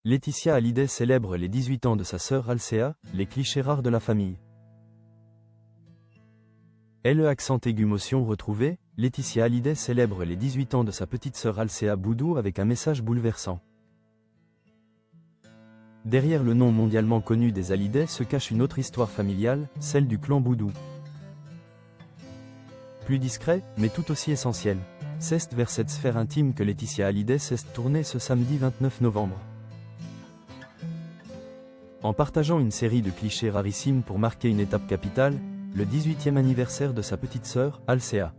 Laetitia Hallyday célèbre les 18 ans de sa sœur Alcea, les clichés rares de la famille. Le accent aigu motion retrouvé, Laetitia Hallyday célèbre les 18 ans de sa petite sœur Alcea Boudou avec un message bouleversant. Derrière le nom mondialement connu des Hallyday se cache une autre histoire familiale, celle du clan Boudou. Plus discret, mais tout aussi essentiel. C'est vers cette sphère intime que Laetitia Hallyday s'est tournée ce samedi 29 novembre. En partageant une série de clichés rarissimes pour marquer une étape capitale, le 18e anniversaire de sa petite sœur, Alcea.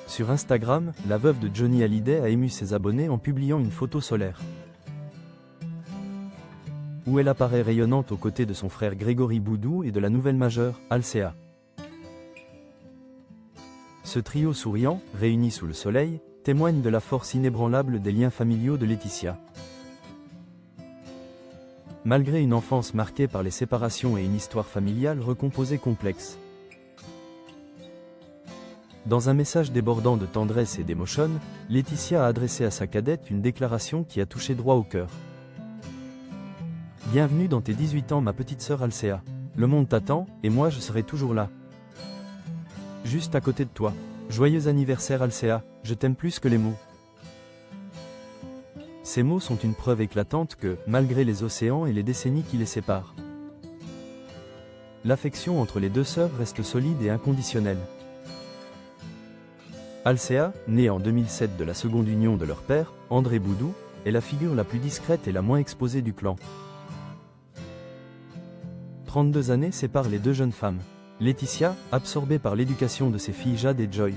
Sur Instagram, la veuve de Johnny Hallyday a ému ses abonnés en publiant une photo solaire, où elle apparaît rayonnante aux côtés de son frère Grégory Boudou et de la nouvelle majeure, Alcea. Ce trio souriant, réuni sous le soleil, témoigne de la force inébranlable des liens familiaux de Laetitia. Malgré une enfance marquée par les séparations et une histoire familiale recomposée complexe. Dans un message débordant de tendresse et d'émotion, Laetitia a adressé à sa cadette une déclaration qui a touché droit au cœur. Bienvenue dans tes 18 ans ma petite sœur Alcea. Le monde t'attend, et moi je serai toujours là. Juste à côté de toi. Joyeux anniversaire Alcea, je t'aime plus que les mots. Ces mots sont une preuve éclatante que, malgré les océans et les décennies qui les séparent, l'affection entre les deux sœurs reste solide et inconditionnelle. Alcea, née en 2007 de la seconde union de leur père, André Boudou, est la figure la plus discrète et la moins exposée du clan. 32 années séparent les deux jeunes femmes. Laetitia, absorbée par l'éducation de ses filles Jade et Joy,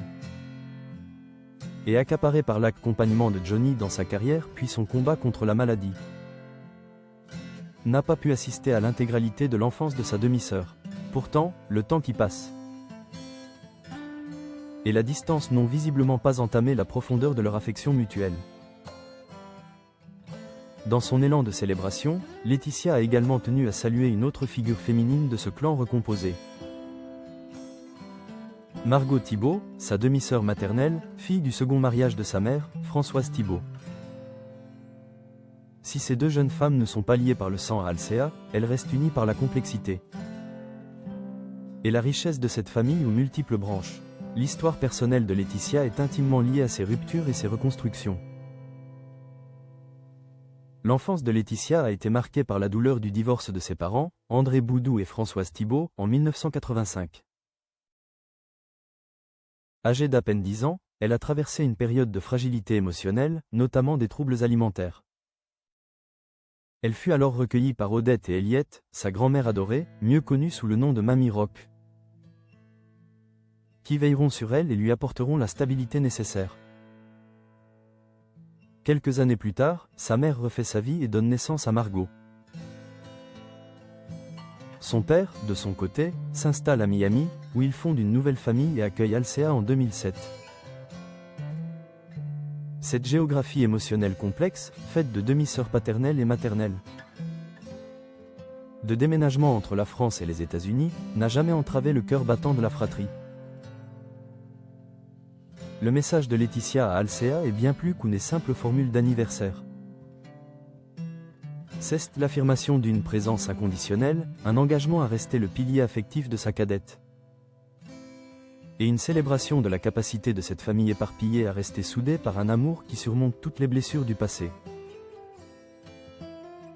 et accaparée par l'accompagnement de Johnny dans sa carrière puis son combat contre la maladie, n'a pas pu assister à l'intégralité de l'enfance de sa demi-sœur. Pourtant, le temps qui passe et la distance n'ont visiblement pas entamé la profondeur de leur affection mutuelle. Dans son élan de célébration, Laetitia a également tenu à saluer une autre figure féminine de ce clan recomposé. Margot Thibault, sa demi-sœur maternelle, fille du second mariage de sa mère, Françoise Thibault. Si ces deux jeunes femmes ne sont pas liées par le sang à Alcea, elles restent unies par la complexité et la richesse de cette famille aux multiples branches. L'histoire personnelle de Laetitia est intimement liée à ses ruptures et ses reconstructions. L'enfance de Laetitia a été marquée par la douleur du divorce de ses parents, André Boudou et Françoise Thibault, en 1985. Âgée d'à peine 10 ans, elle a traversé une période de fragilité émotionnelle, notamment des troubles alimentaires. Elle fut alors recueillie par Odette et Eliette, sa grand-mère adorée, mieux connue sous le nom de Mamie Rock, qui veilleront sur elle et lui apporteront la stabilité nécessaire. Quelques années plus tard, sa mère refait sa vie et donne naissance à Margot. Son père, de son côté, s'installe à Miami, où il fonde une nouvelle famille et accueille Alcea en 2007. Cette géographie émotionnelle complexe, faite de demi-sœurs paternelles et maternelles, de déménagement entre la France et les États-Unis, n'a jamais entravé le cœur battant de la fratrie. Le message de Laetitia à Alcea est bien plus qu'une simple formule d'anniversaire. C'est l'affirmation d'une présence inconditionnelle, un engagement à rester le pilier affectif de sa cadette, et une célébration de la capacité de cette famille éparpillée à rester soudée par un amour qui surmonte toutes les blessures du passé.